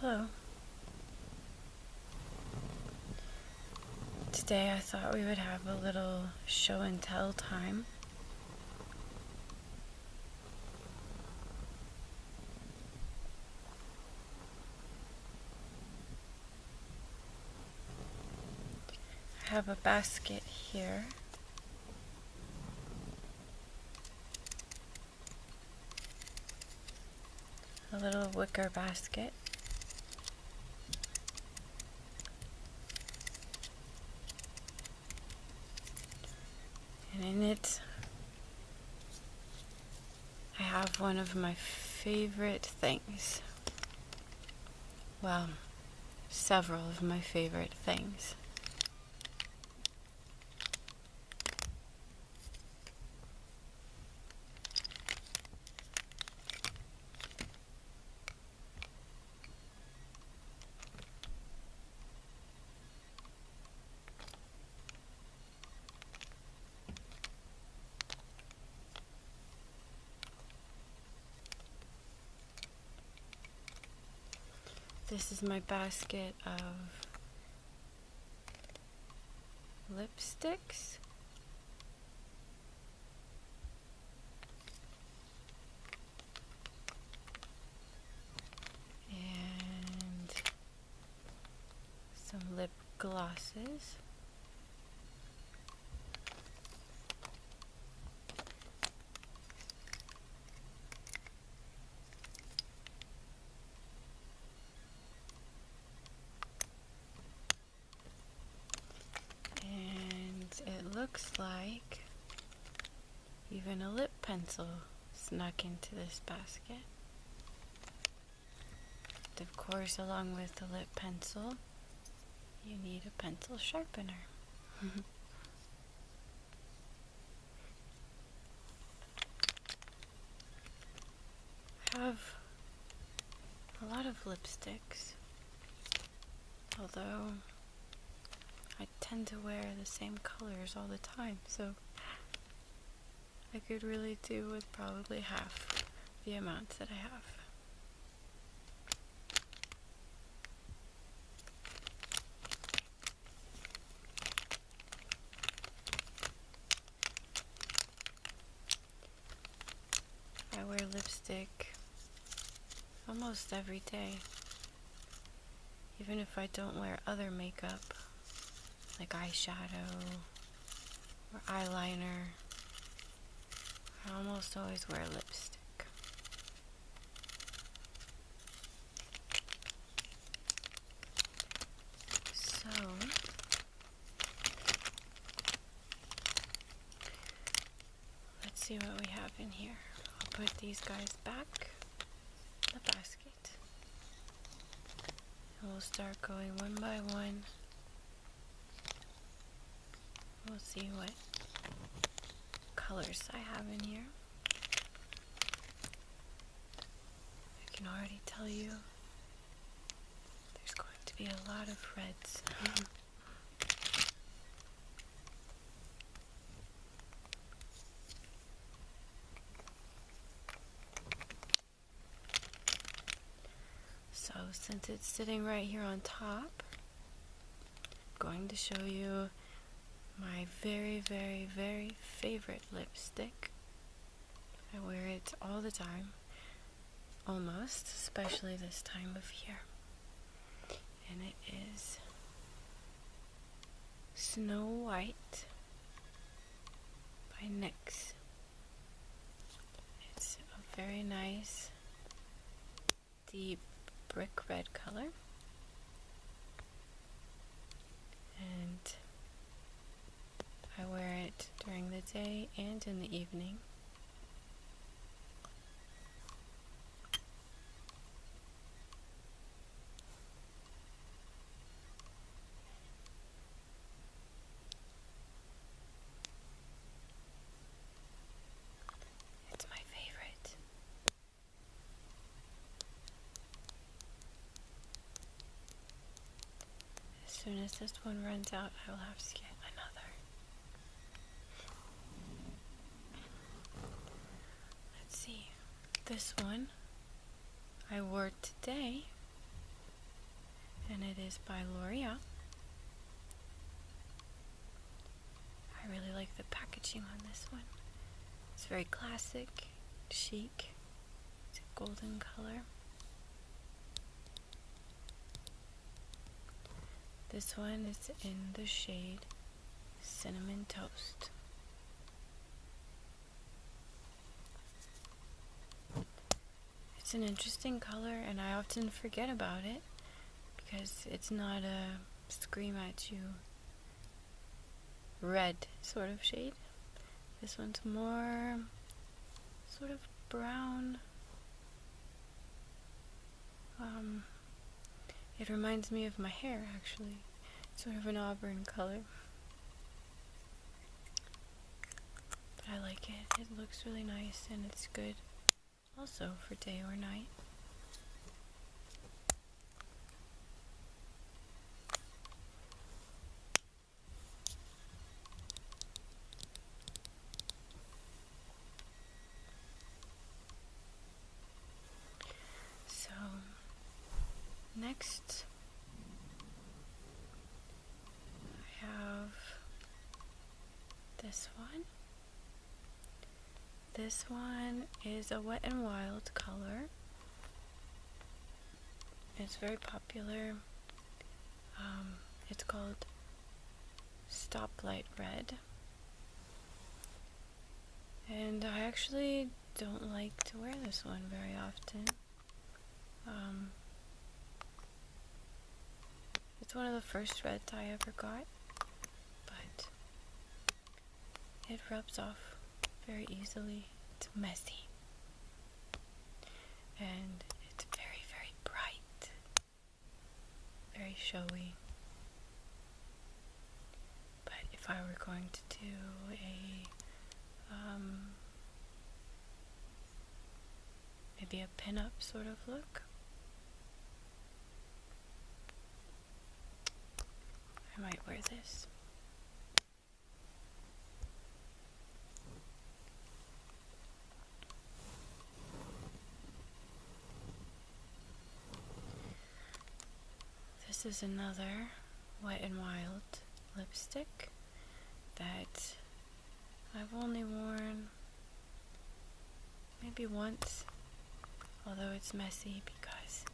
Hello. Today I thought we would have a little show and tell time. I have a basket here. A little wicker basket. And in it, I have one of my favorite things. Well, several of my favorite things. This is my basket of lipsticks. And some lip glosses. It looks like even a lip pencil snuck into this basket. And of course, along with the lip pencil, you need a pencil sharpener. I have a lot of lipsticks, although I tend to wear the same colors all the time, so I could really do with probably half the amounts that I have. I wear lipstick almost every day, even if I don't wear other makeup like eyeshadow or eyeliner. I almost always wear lipstick. So, let's see what we have in here. I'll put these guys back in the basket. And we'll start going one by one. We'll see what colors I have in here. I can already tell you there's going to be a lot of reds. So since it's sitting right here on top, I'm going to show you my very, very, very favorite lipstick. I wear it all the time, almost, especially this time of year. And it is Snow White by NYX. It's a very nice, deep brick red color. And I wear it during the day and in the evening. It's my favorite. As soon as this one runs out, I will have to get another. Let's see. This one I wore today and it is by L'Oreal. I really like the packaging on this one. It's very classic, chic. It's a golden color. This one is in the shade Cinnamon Toast. It's an interesting color, and I often forget about it because it's not a scream at you red sort of shade. This one's more sort of brown. It reminds me of my hair, actually. It's sort of an auburn color. But I like it. It looks really nice, and it's good also for day or night. So, next I have this one. This one is a Wet n Wild color. It's very popular. It's called Stoplight Red. And I actually don't like to wear this one very often. It's one of the first reds I ever got, but it rubs off very easily. It's messy, and it's very, very bright, very showy. But if I were going to do maybe a pin-up sort of look, I might wear this. This is another Wet n Wild lipstick that I've only worn maybe once, although it's messy because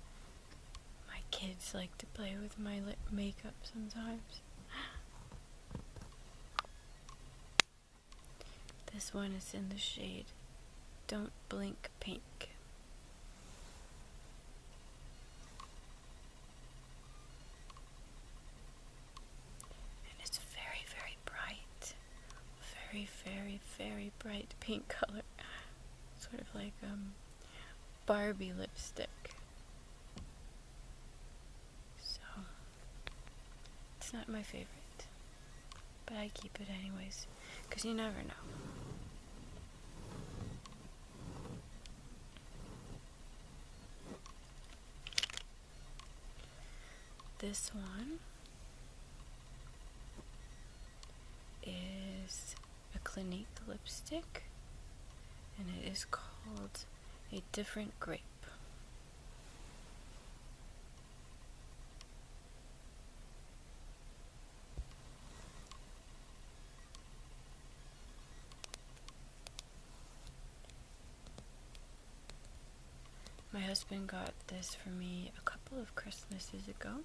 my kids like to play with my lip makeup sometimes. This one is in the shade Don't Blink Pink. And it's very, very bright. Very, very, very bright pink color. Sort of like Barbie lipstick. So, it's not my favorite, but I keep it anyways, because you never know. This one is a Clinique lipstick, and it is called A Different Grape. My husband got this for me a couple of Christmases ago,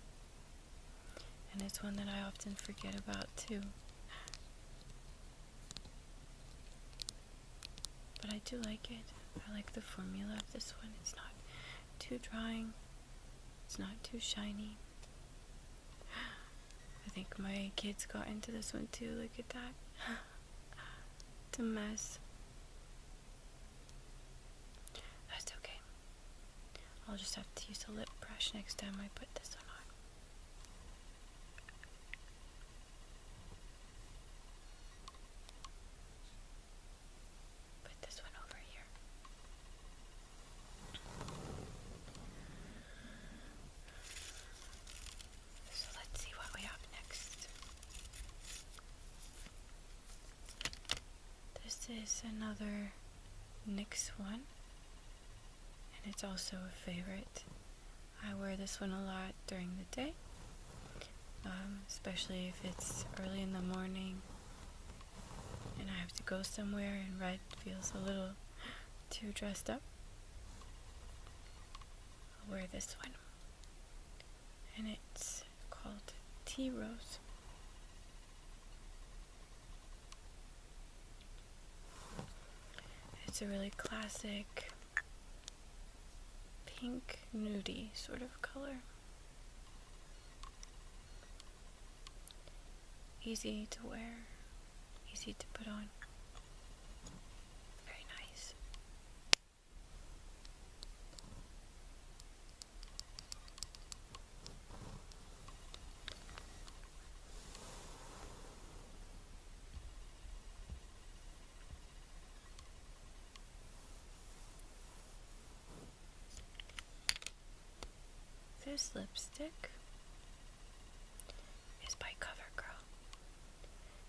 and it's one that I often forget about too. But I do like it. I like the formula of this one. It's not too drying. It's not too shiny. I think my kids got into this one too. Look at that. It's a mess. That's okay. I'll just have to use a lip brush next time I put this one on. Put this one over here. So let's see what we have next. This is another NYX one. And it's also a favorite. I wear this one a lot during the day, especially if it's early in the morning and I have to go somewhere and red feels a little too dressed up. I'll wear this one, and it's called Tea Rose. It's a really classic pink nudie sort of color. Easy to wear, easy to put on. Very nice. This lipstick is by CoverGirl,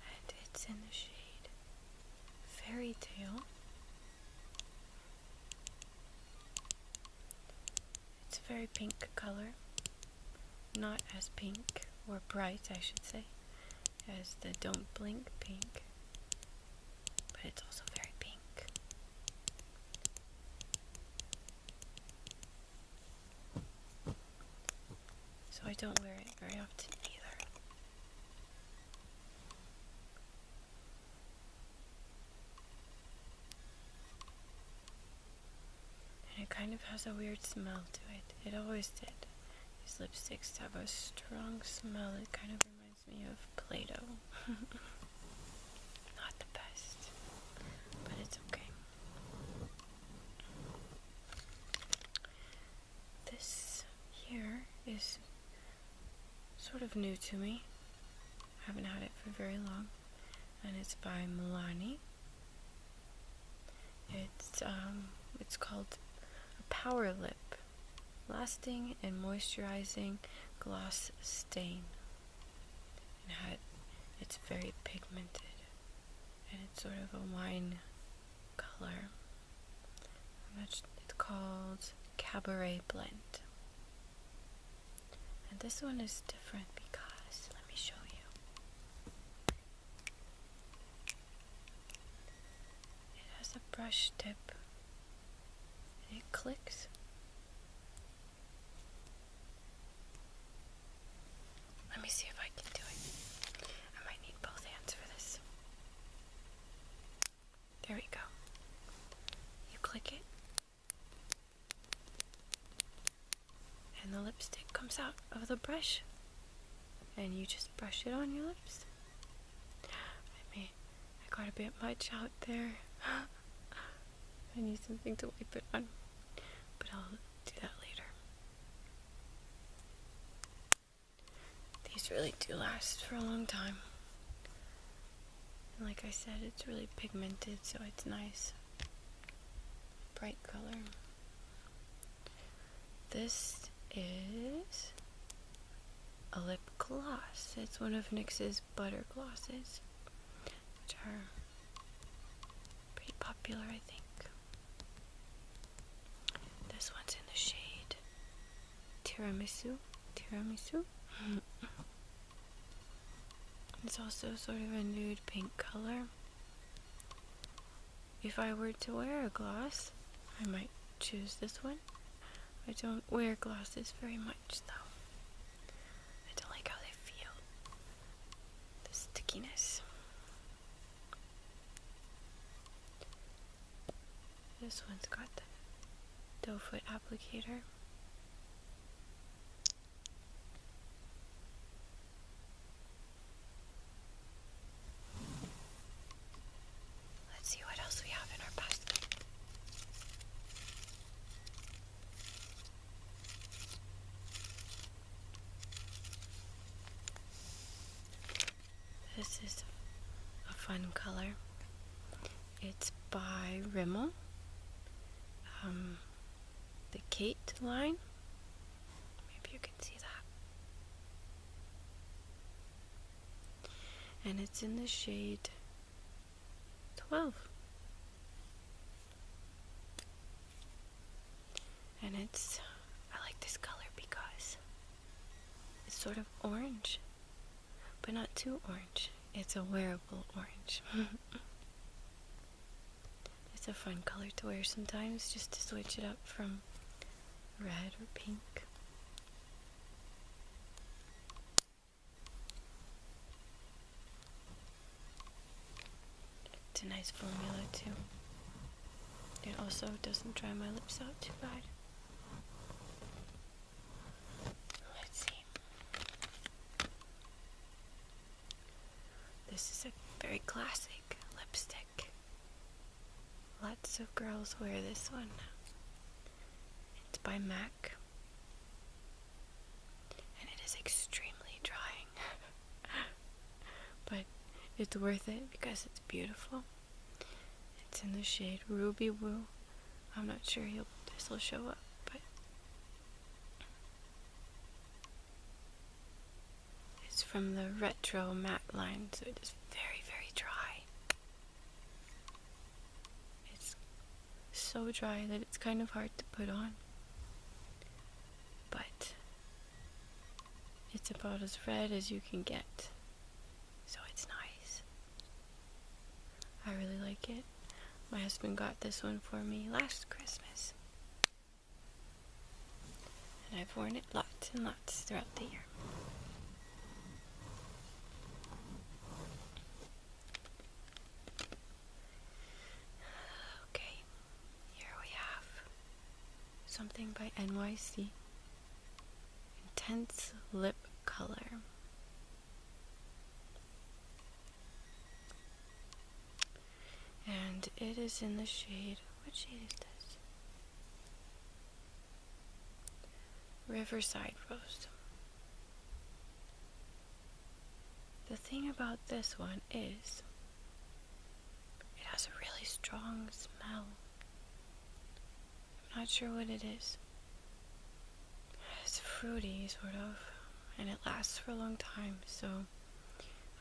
and it's in the shade Fairy Tale. It's a very pink color, not as pink, or bright I should say, as the Don't Blink pink, but it's also very pink. So I don't wear it very often either. And it kind of has a weird smell to it. It always did. These lipsticks have a strong smell. It kind of reminds me of Play-Doh. Not the best, but it's okay. This here is sort of new to me. I haven't had it for very long, and it's by Milani. It's called a Power Lip, Lasting and Moisturizing Gloss Stain. It's very pigmented, and it's sort of a wine color. It's called Cabaret Blend. And this one is different because, let me show you. It has a brush tip, and it clicks. Let me see if I can do it. I might need both hands for this. There we go. You click it, and the lipstick comes out of the brush, and you just brush it on your lips. I got a bit much out there. I need something to wipe it on, but I'll do that later. These really do last for a long time. And like I said, it's really pigmented, so it's nice. Bright color. This is a lip gloss. It's one of NYX's butter glosses, which are pretty popular, I think. This one's in the shade Tiramisu. It's also sort of a nude pink color. If I were to wear a gloss, I might choose this one. I don't wear glosses very much though. I don't like how they feel. The stickiness. This one's got the doe foot applicator. Let's see what else we have in our basket. This is a fun color. It's by Rimmel. The Kate line. Maybe you can see that. And it's in the shade 12. And I like this color because it's sort of orange. but not too orange. It's a wearable orange. It's a fun color to wear sometimes, just to switch it up from red or pink. It's a nice formula too. It also doesn't dry my lips out too bad. Let's see. This is a very classic lipstick. Lots of girls wear this one. It's by MAC. And it is extremely drying. But it's worth it because it's beautiful. It's in the shade Ruby Woo. I'm not sure this will show up, but it's from the Retro Matte line, so it is very, very dry. It's so dry that it's kind of hard to put on, but it's about as red as you can get, so it's nice. I really like it. My husband got this one for me last Christmas, and I've worn it lots and lots throughout the year. Okay, here we have something by NYC. Intense Lip Color. And it is in the shade, what shade is this? Riverside Rose. The thing about this one is it has a really strong smell. I'm not sure what it is. It's fruity, sort of, and it lasts for a long time, so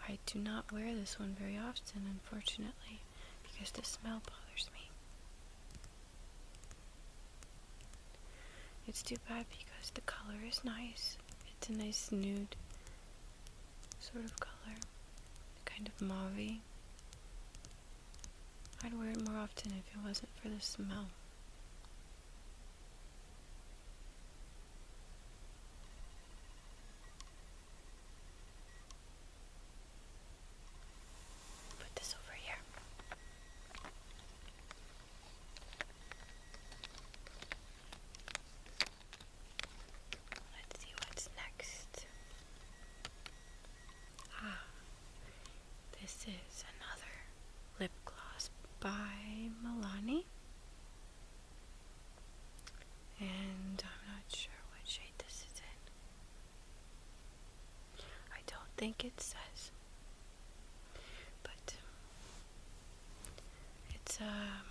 I do not wear this one very often, unfortunately, because the smell bothers me. It's too bad because the color is nice. It's a nice nude sort of color, kind of mauve-y. I'd wear it more often if it wasn't for the smell. Put this over here. Let's see what's next. This is another lip gloss by Milani. And I'm not sure what shade this is in. I don't think it says. But it's I'm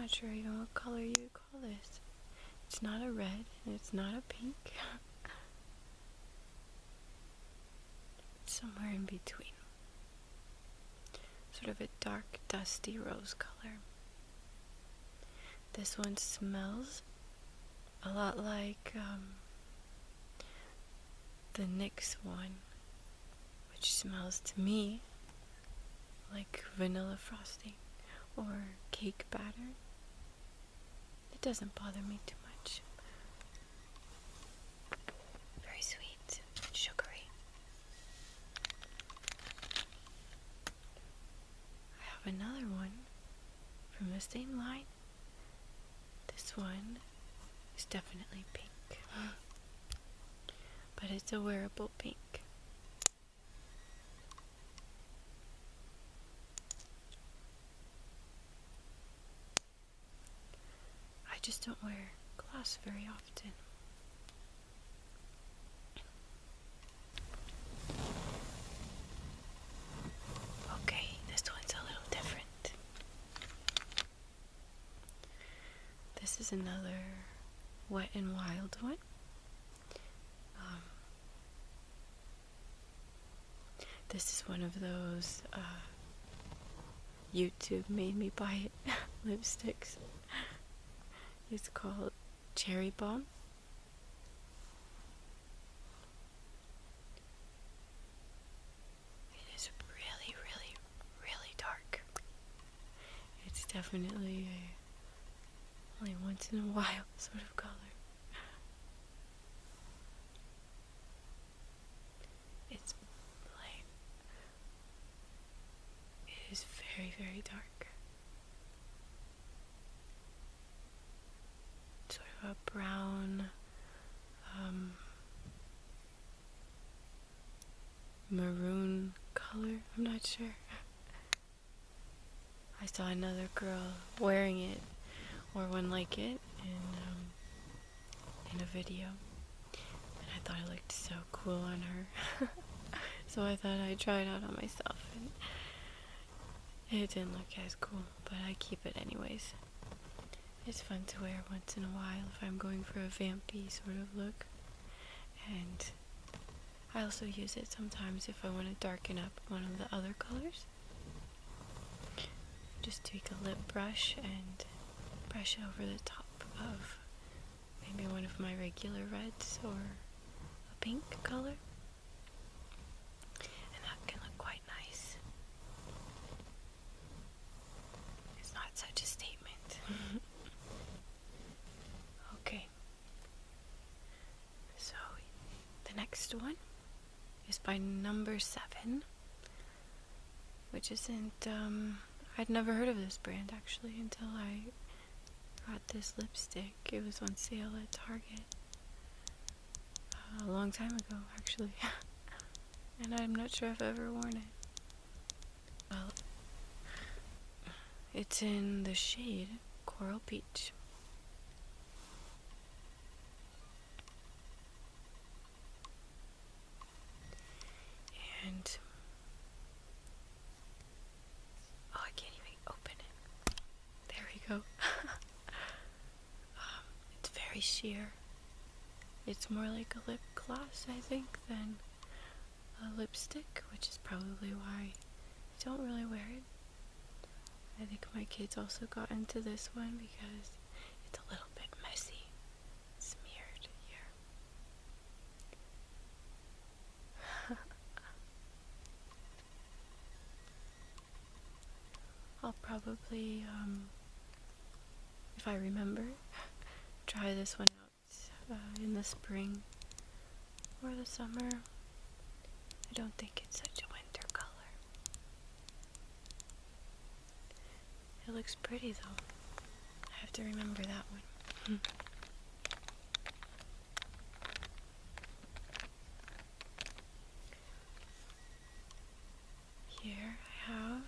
not sure even what color you would call this. It's not a red and it's not a pink. It's somewhere in between. Sort of a dark, dusty rose color. This one smells a lot like the NYX one, which smells to me like vanilla frosting or cake batter. It doesn't bother me too much. Very sweet, sugary. I have another one from the same line. This one is definitely pink, but it's a wearable pink. I just don't wear gloss very often. Okay, this one's a little different. This is another Wet n Wild one. This is one of those YouTube made me buy it lipsticks. It's called Cherry Bomb. definitely a only once in a while sort of color. It's like, it is very, very dark. Sort of a brown, maroon color. I'm not sure. I saw another girl wearing it, or one like it, in a video, and I thought it looked so cool on her. So I thought I'd try it out on myself, and it didn't look as cool, but I keep it anyways. It's fun to wear once in a while if I'm going for a vampy sort of look. And I also use it sometimes if I want to darken up one of the other colors. Just take a lip brush and brush it over the top of maybe one of my regular reds or a pink color. And that can look quite nice. It's not such a statement. Okay. So the next one is by Number 7, which isn't, I'd never heard of this brand actually until I got this lipstick. It was on sale at Target a long time ago actually. And I'm not sure I've ever worn it. Well, it's in the shade Coral Peach. And oh, I can't even open it. There we go. It's very sheer. It's more like a lip gloss, I think, than a lipstick, which is probably why I don't really wear it. I think my kids also got into this one because it's a little bit messy. Smeared here. I'll probably, if I remember, try this one out in the spring or the summer. I don't think it's such a winter color. It looks pretty though. I have to remember that one. Here I have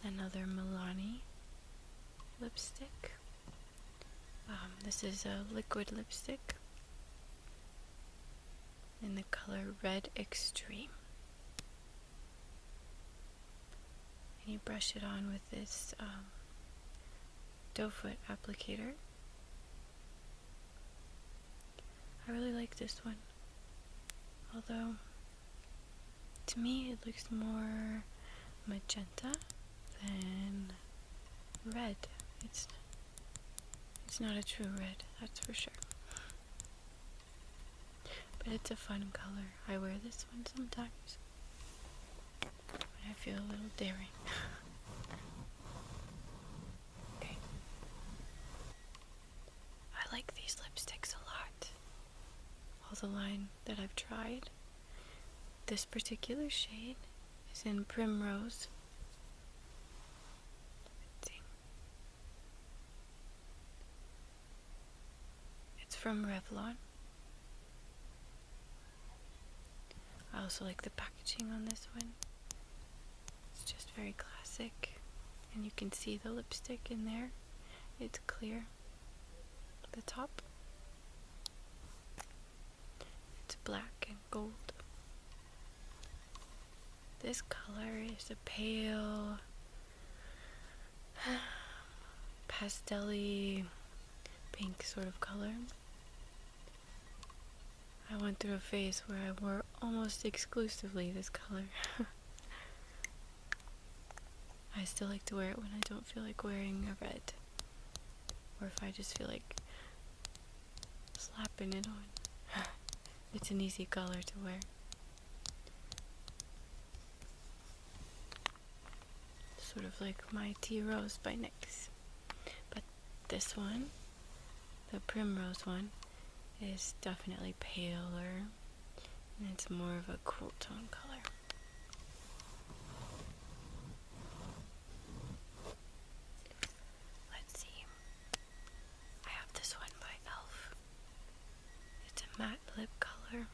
another Milani lipstick. This is a liquid lipstick in the color Red Extreme. And you brush it on with this doe foot applicator. I really like this one, although to me it looks more magenta than red. It's not a true red, that's for sure. But it's a fun color. I wear this one sometimes when I feel a little daring. Okay. I like these lipsticks a lot. All the line that I've tried. This particular shade is in Primrose. Let's see. It's from Revlon. I also like the packaging on this one. It's just very classic, and you can see the lipstick in there. It's clear. The top. It's black and gold. This color is a pale, pastel-y pink sort of color. I went through a phase where I wore almost exclusively this color. I still like to wear it when I don't feel like wearing a red, or if I just feel like slapping it on. It's an easy color to wear. sort of like my Tea Rose by NYX. But this one, the Primrose one, is definitely paler, and it's more of a cool tone color. Let's see. I have this one by e.l.f. It's a matte lip color,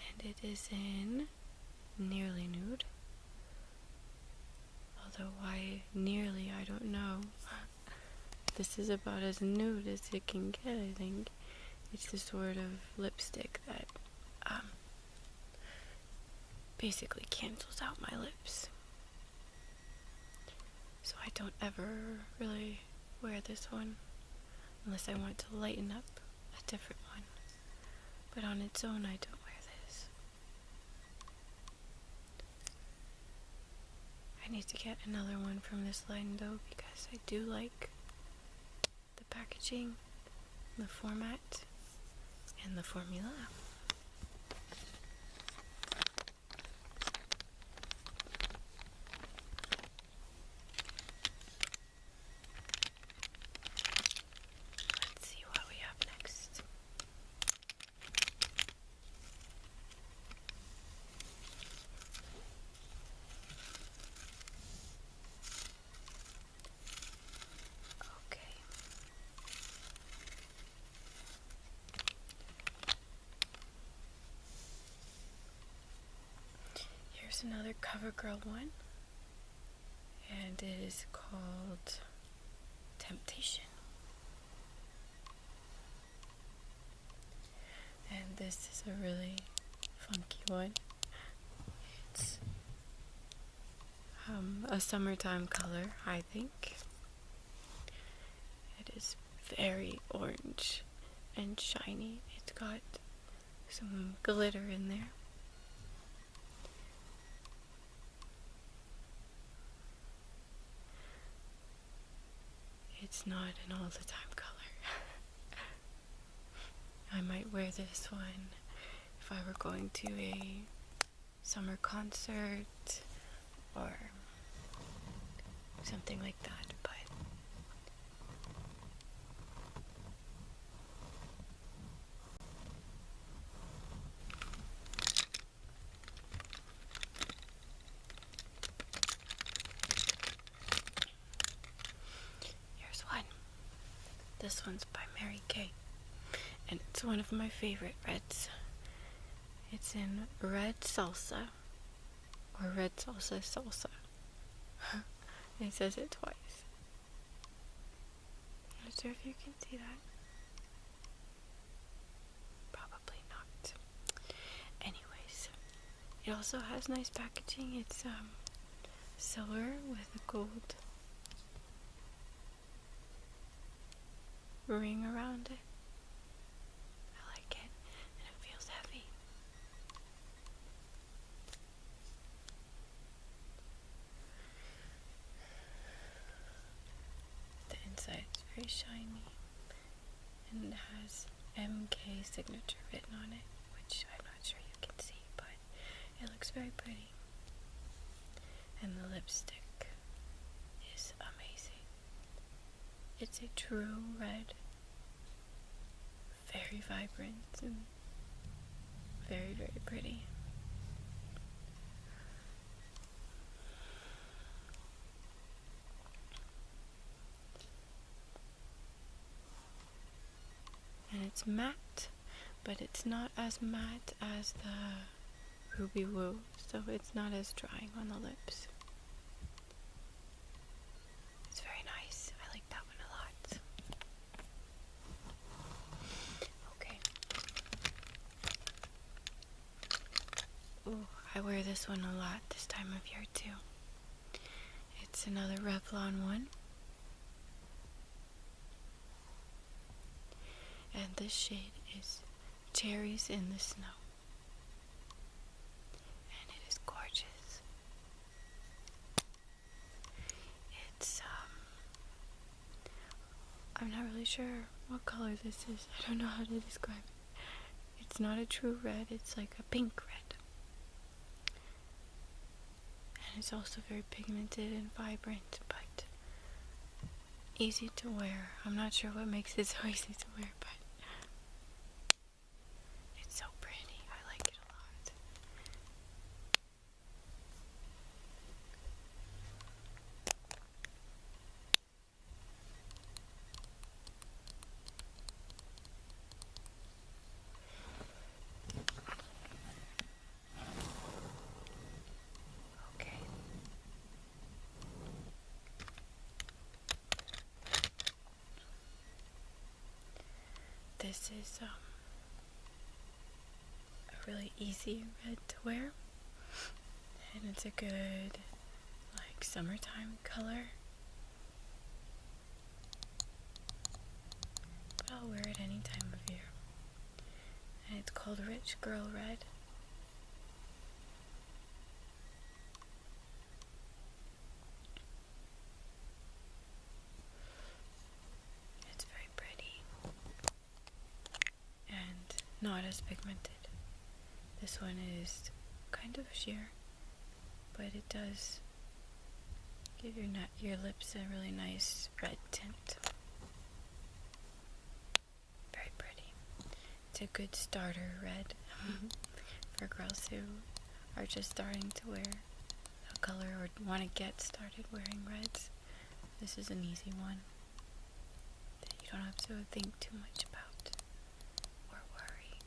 and it is in Nearly Nude. Although why nearly, I don't know. This is about as nude as it can get, I think. It's the sort of lipstick that basically cancels out my lips. So I don't ever really wear this one unless I want to lighten up a different one. But on its own, I don't wear this. I need to get another one from this line though, because I do like the packaging, the format, and the formula. Let's see what we have next. Okay. Here's another CoverGirl one, and it is called Temptation. And this is a really funky one. It's a summertime color, I think. It is very orange and shiny. It's got some glitter in there. It's not an all-the-time color. I might wear this one if I were going to a summer concert or something like that, but here's one. This one's by Mary Kay, and it's one of my favorite reds. It's in Red Salsa, or Red Salsa Salsa. It says it twice. I'm not sure if you can see that. Probably not. Anyways, it also has nice packaging. It's silver with a gold ring around it. I like it, and it feels heavy. The inside is very shiny, and it has MK signature written on it, which I'm not sure you can see, but it looks very pretty. And the lipstick is amazing. It's a true red, very vibrant and very, very pretty. And it's matte, but it's not as matte as the Ruby Woo, so it's not as drying on the lips. It's very nice. I like that one a lot. Okay. Ooh, I wear this one a lot this time of year too. It's another Revlon one. And this shade is Cherries in the Snow. And it is gorgeous. It's, I'm not really sure what color this is. I don't know how to describe it. It's not a true red, it's like a pink red. it's also very pigmented and vibrant, but easy to wear. I'm not sure what makes it so easy to wear, but it's so pretty. I like it a lot. Okay. This is a really easy red to wear, and it's a good like summertime color, but I'll wear it any time of year. And it's called Rich Girl Red. It's very pretty and not as pigmented. This one is kind of sheer, but it does give your lips a really nice red tint. Very pretty. It's a good starter red for girls who are just starting to wear a color or want to get started wearing reds. This is an easy one that you don't have to think too much about or worry.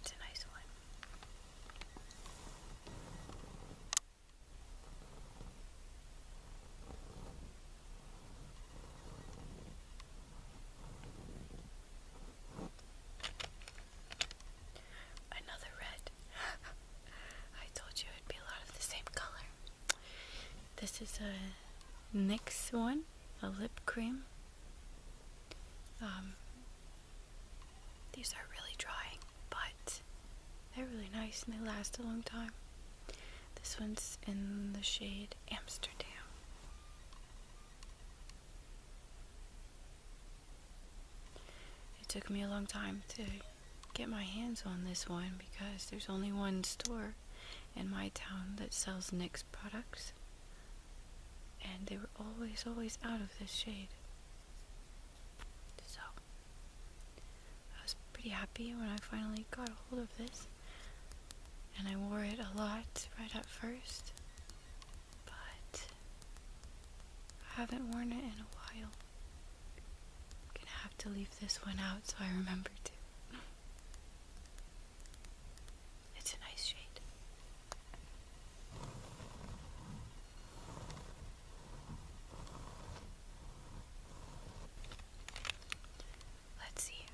It's a nice one. Another red. I told you it'd be a lot of the same color. This is a NYX one, a lip cream. These are really drying, but they're really nice and they last a long time. This one's in the shade Amsterdam. It took me a long time to get my hands on this one because there's only one store in my town that sells NYX products, and they were always out of this shade. So I was pretty happy when I finally got a hold of this, and I wore it a lot right at first, but I haven't worn it in a while. I'm gonna have to leave this one out so I remember to. It's a nice shade. Let's see.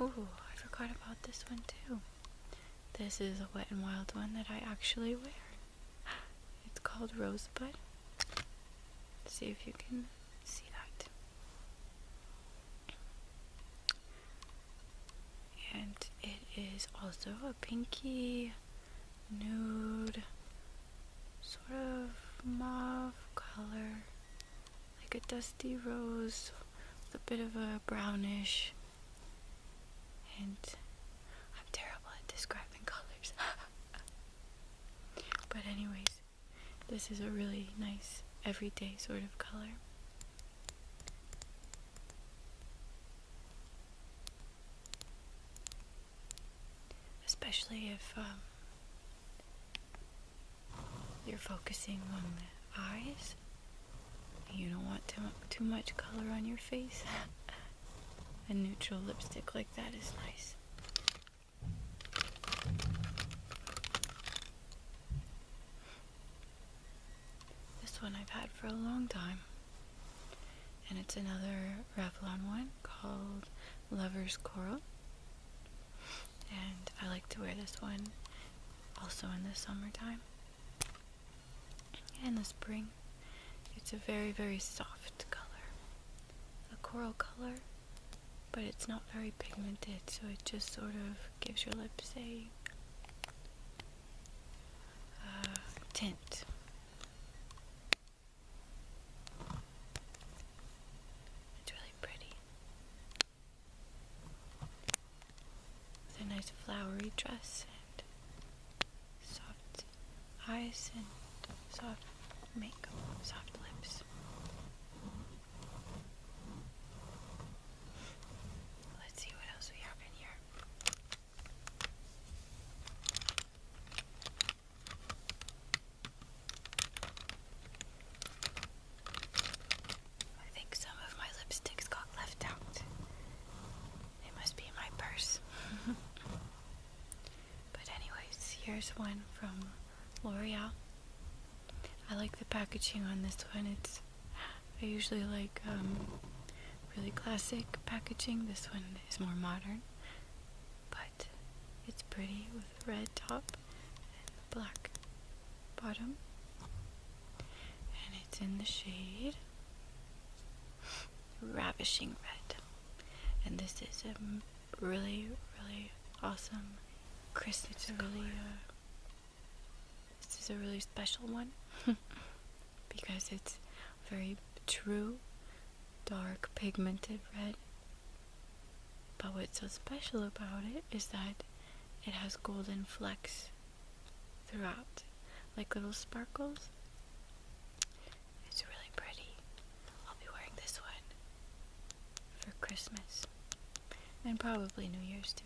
Ooh, I forgot about this one too. This is a Wet n Wild one that I actually wear. It's called Rosebud. Let's see if you can see that. And it is also a pinky, nude, sort of mauve color, like a dusty rose with a bit of a brownish, and I'm terrible at describing colors. But anyways, this is a really nice everyday sort of color. Especially if you're focusing on the eyes, you don't want too much color on your face. A neutral lipstick like that is nice. This one I've had for a long time, and it's another Revlon one called Lover's Coral, and I like to wear this one also in the summertime and the spring. It's a very soft color, a coral color, but it's not very pigmented, so it just sort of gives your lips a tint. It's really pretty. With a nice flowery dress and nice and soft makeup, soft lips. Let's see what else we have in here. I think some of my lipsticks got left out. They must be in my purse. But anyways, here's one from L'Oreal. I like the packaging on this one. I usually like really classic packaging. This one is more modern, but it's pretty with a red top and black bottom, and it's in the shade Ravishing Red. And this is a really, really awesome crisp. It's a really this is a really special one because it's very true, dark, pigmented red. But what's so special about it is that it has golden flecks throughout, like little sparkles. It's really pretty. I'll be wearing this one for Christmas and probably New Year's too.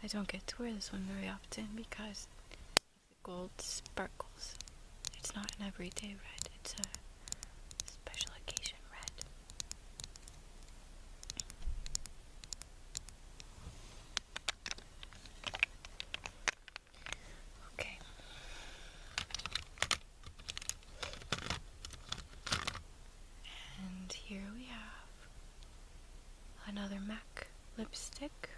I don't get to wear this one very often because of the gold sparkles. It's not an everyday red, it's a special occasion red. Okay. And here we have another MAC lipstick.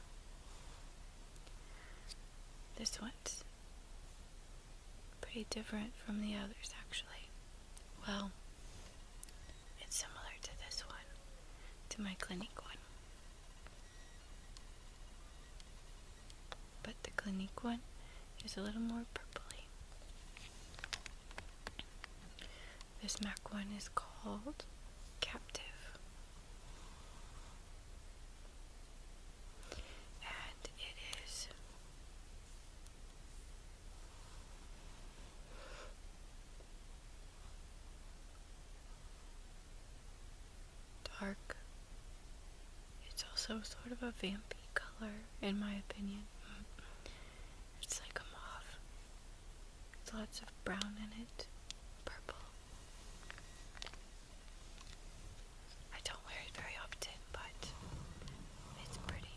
This one's pretty different from the others, actually. Well, it's similar to this one, to my Clinique one. But the Clinique one is a little more purpley. This MAC one is called Captive. And it is dark. It's also sort of a vampy color, in my opinion. It's like a mauve. There's lots of brown in it. Purple. I don't wear it very often, but it's pretty.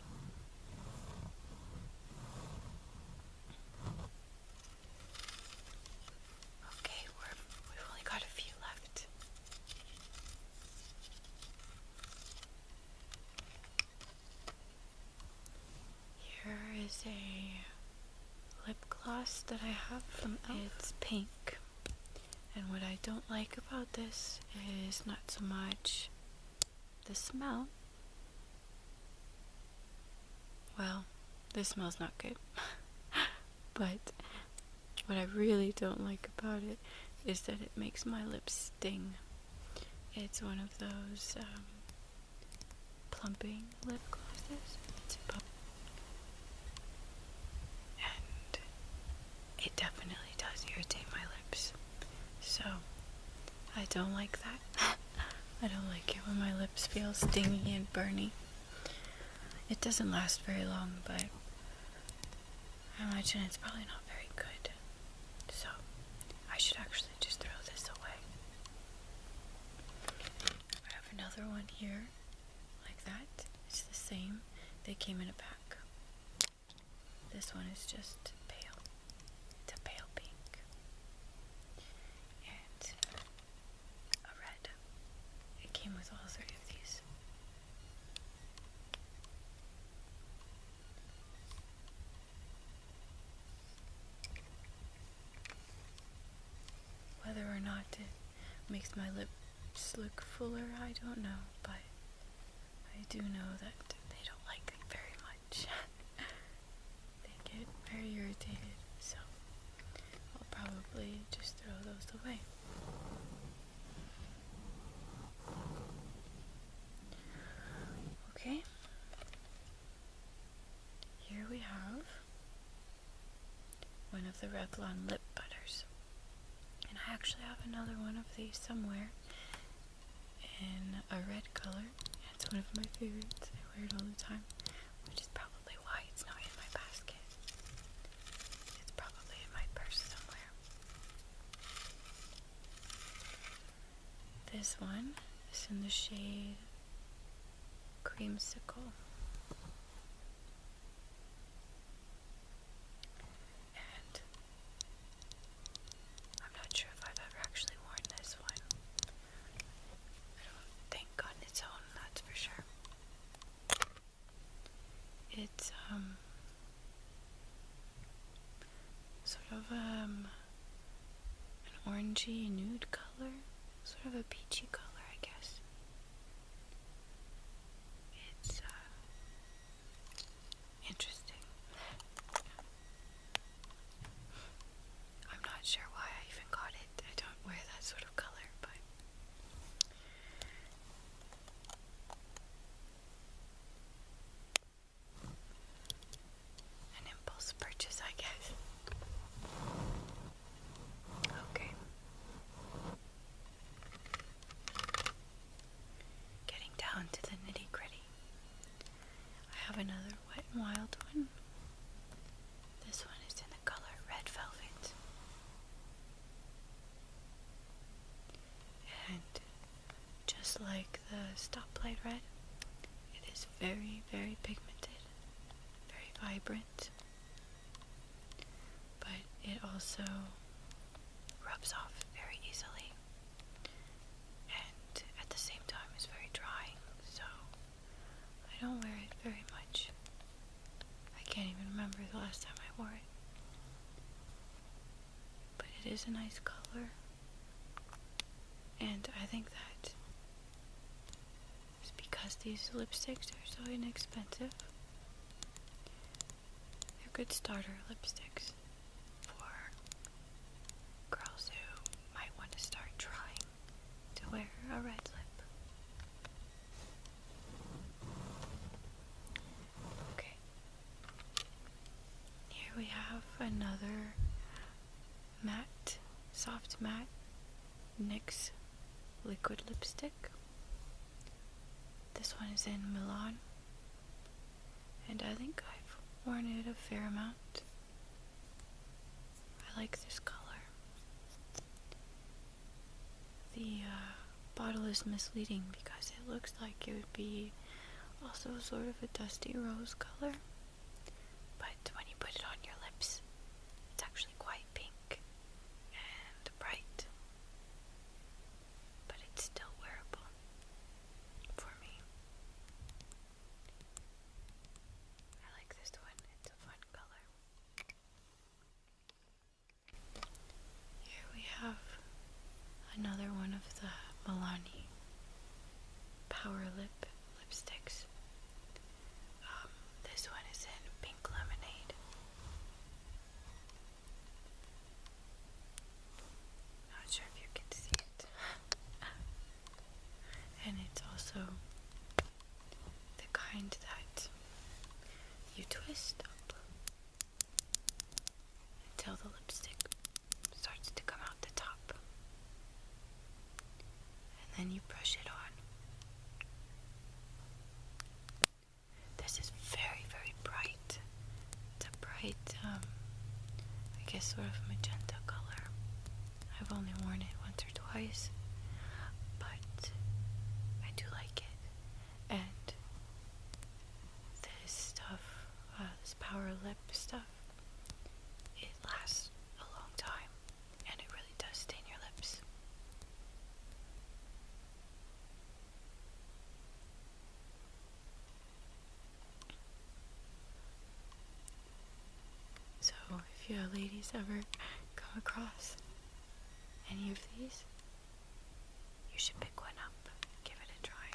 Okay, we've only got a few left. Here is a lip gloss that I have from e.l.f. It's pink. And what I don't like about this is not so much the smell. Well, this smells not good. But what I really don't like about it is that it makes my lips sting. It's one of those plumping lip glosses. It's and it definitely does irritate my lips. So I don't like that. I don't like it when my lips feel stingy and burny. It doesn't last very long, but I imagine it's probably not very good. So I should actually just throw this away. I have another one here, like that. It's the same. They came in a pack. This one is just pale. It's a pale pink. And a red. It came with all three of these. Whether or not it makes my lips look fuller, I don't know, but I do know that they don't like it very much. They get very irritated, so I'll probably just throw those away. Okay, here we have the Revlon lip butters. And I actually have another one of these somewhere in a red color. It's one of my favorites. I wear it all the time, which is probably why it's not in my basket. It's probably in my purse somewhere. This one is in the shade Creamsicle. And I'm not sure if I've ever actually worn this one. I don't think on its own, that's for sure. It's sort of an orangey nude color, sort of a peachy color, I guess. It's interesting. I'm not sure why I even got it. I don't wear that sort of color, but an impulse purchase, I guess. Okay. Getting down to the nitty-gritty. I have another Wet n Wild one. This one is in the color Red Velvet. And just like the Stoplight Red, it is very, very pigmented, very vibrant, but it also rubs off very easily, and at the same time is very drying, so I don't wear it very much. I can't even remember the last time I wore it, but it is a nice color, and I think that it's because these lipsticks are so inexpensive. They're good starter lipsticks for girls who might want to start trying to wear a red lip. Okay. Here we have another matte, soft matte NYX liquid lipstick. This one is in Milan, and I think I've worn it a fair amount. I like this color. The bottle is misleading because it looks like it would be also sort of a dusty rose color, but when you put it on your lips, it's actually quite pink and bright, but it's still wearable for me. I like this one, it's a fun color. Here we have another one of the Milani Power Lip lipsticks. This one is in Pink Lemonade. Not sure if you can see it. And it's also the kind that you twist up until the lipstick starts to come out the top. And then you brush it on. This is very, very bright. It's a bright, I guess sort of magenta color. I've only worn it once or twice, but I do like it. And this stuff, this Power Lip stuff, it lasts a long time, and it really does stain your lips. So if you ladies ever come across any of these, you should pick one up, give it a try.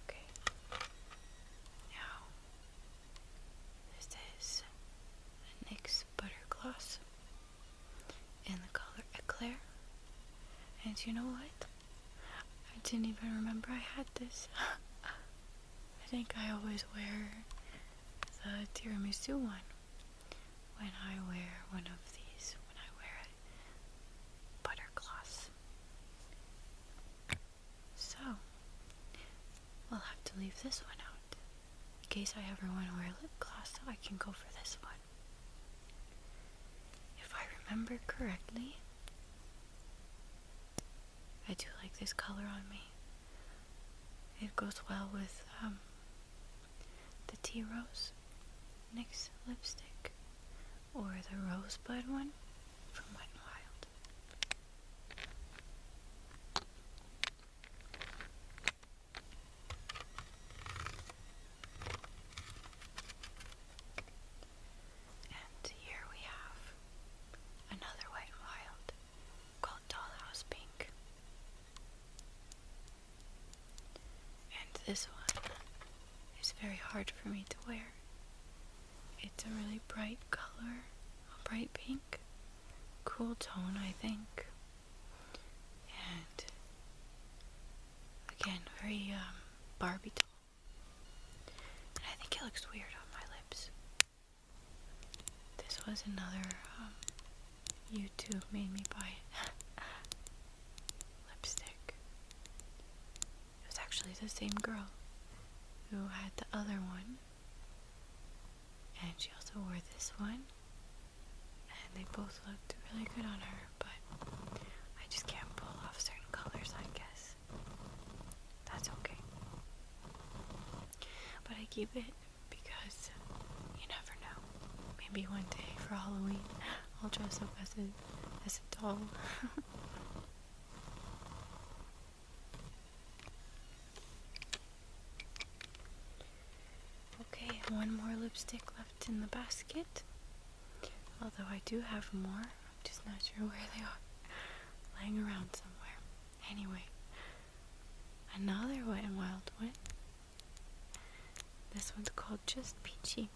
Okay. Now, this is a NYX Butter Gloss in the color Eclair. And you know what? I didn't even remember I had this. I think I always wear the tiramisu one when I wear one of these, when I wear a butter gloss. So, I'll have to leave this one out. In case I ever want to wear lip gloss, I can go for this one. If I remember correctly, I do like this color on me. It goes well with the Tea Rose NYX lipstick, or the Rosebud one from Wet n Wild. And here we have another Wet n Wild called Dollhouse Pink. And this one is very hard for me to wear. It's a really bright color, a bright pink, cool tone, I think. And again, very Barbie doll. And I think it looks weird on my lips. This was another YouTube made me buy lipstick. It was actually the same girl who had the other one. And she also wore this one, and they both looked really good on her, but I just can't pull off certain colors, I guess. That's okay. But I keep it because you never know. Maybe one day for Halloween, I'll dress up as a doll. Okay, one more lipstick left in the basket. Although I do have more, I'm just not sure where they are. Laying around somewhere. Anyway, another Wet n Wild one. This one's called Just Peachy.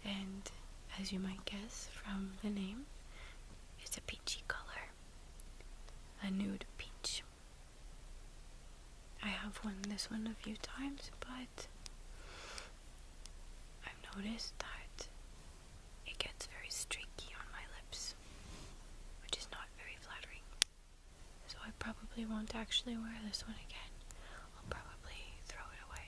And as you might guess from the name, it's a peachy color. A nude peach. I have worn this one a few times, but I've noticed that it gets very streaky on my lips, which is not very flattering. So I probably won't actually wear this one again. I'll probably throw it away.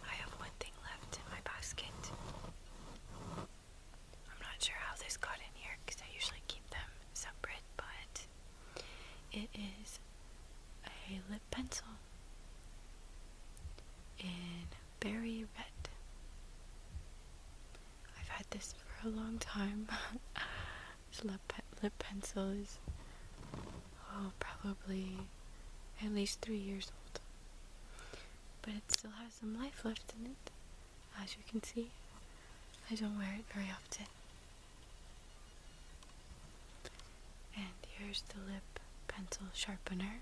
I have one thing left in my basket. I'm not sure how this got in here because I usually keep them separate, but it is a lip pencil in berry red. I've had this for a long time. This lip pencil is probably at least 3 years old, but it still has some life left in it. As you can see, I don't wear it very often. And here's the lip pencil sharpener.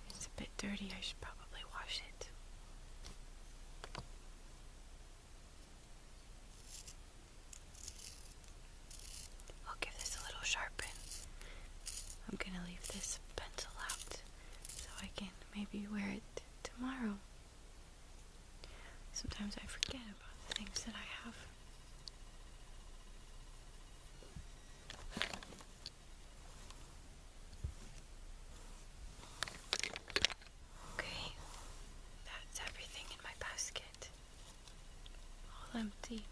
It's a bit dirty, I should probably wash it. I'll give this a little sharpen. I'm gonna leave this pencil out so I can maybe wear it tomorrow. Sometimes I forget about the things that I have. Okay, that's everything in my basket. All empty.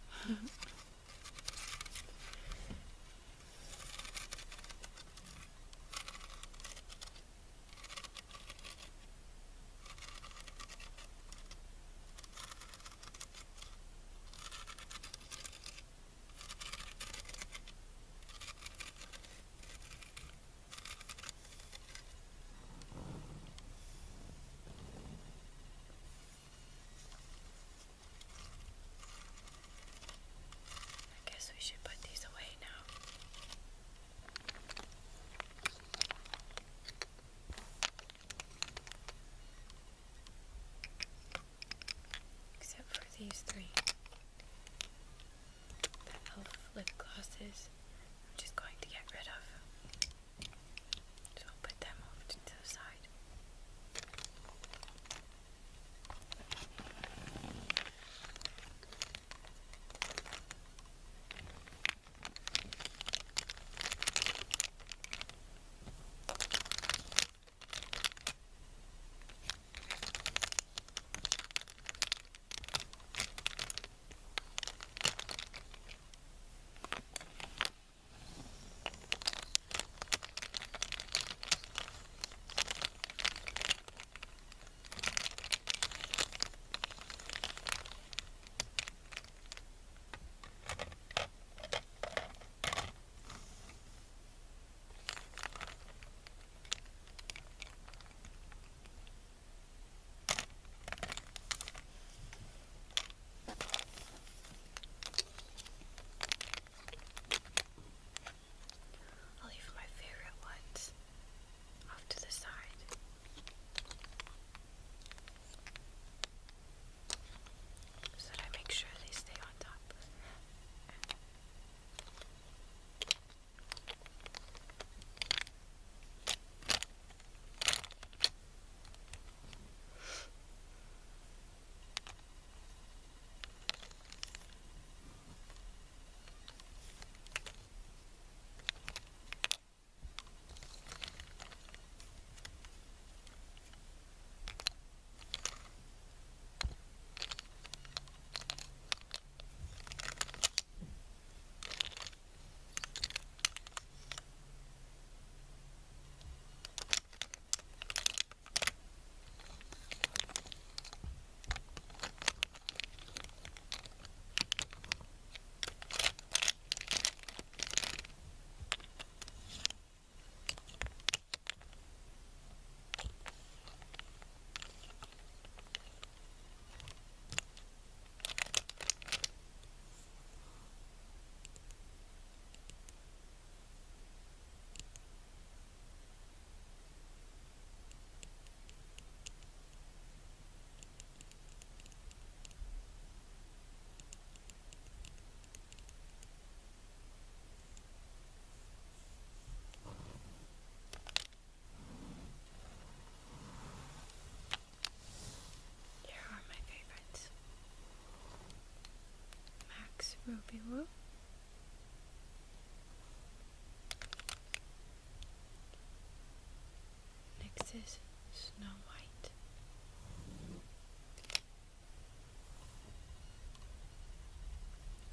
This is Snow White.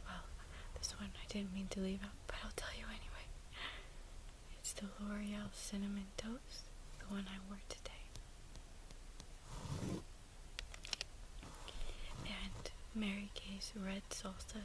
Well, this one I didn't mean to leave out, but I'll tell you anyway. It's the L'Oreal Cinnamon Toast, the one I wore today. And Mary Kay's Red Salsa